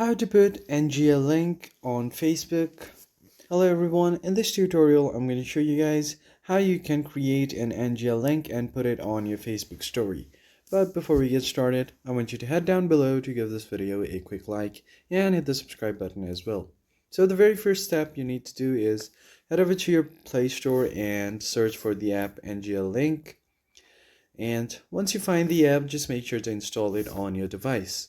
How to put NGL link on Facebook. Hello everyone, in this tutorial I'm going to show you guys how you can create an NGL link and put it on your Facebook story. But before we get started, I want you to head down below to give this video a quick like and hit the subscribe button as well. So the very first step you need to do is head over to your Play Store and search for the app NGL Link. And once you find the app, just make sure to install it on your device.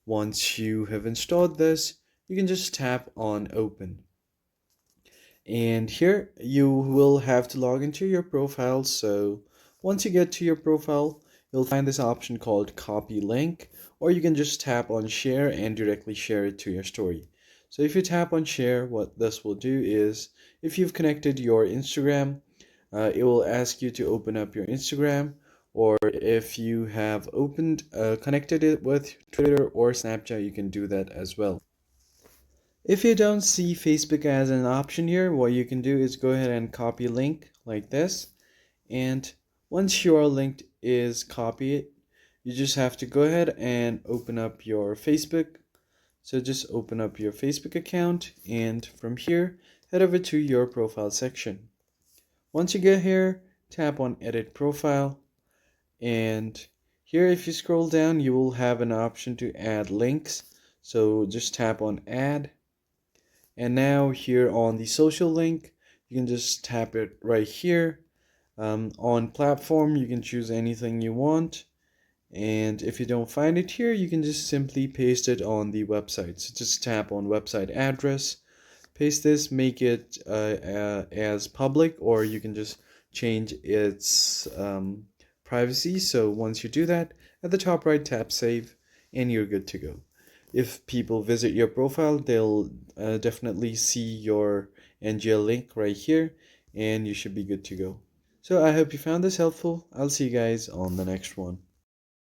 Once you have installed this, you can just tap on open. And here you will have to log into your profile. So once you get to your profile, you'll find this option called copy link, or you can just tap on share and directly share it to your story. So if you tap on share, what this will do is if you've connected your Instagram, it will ask you to open up your Instagram, or if you have connected it with Twitter or Snapchat, you can do that as well. If you don't see Facebook as an option here, what you can do is go ahead and copy link like this. And once your link is copied, you just have to go ahead and open up your Facebook. So just open up your Facebook account, and from here, head over to your profile section. Once you get here, tap on edit profile. And here, if you scroll down, you will have an option to add links. So just tap on add. And now here on the social link, you can just tap it right here. On platform, you can choose anything you want. And if you don't find it here, you can just simply paste it on the website. So just tap on website address, paste this, make it as public, or you can just change its privacy. So once you do that, at the top right, tap save, and you're good to go. If people visit your profile, they'll definitely see your NGL link right here, and you should be good to go. So I hope you found this helpful. I'll see you guys on the next one.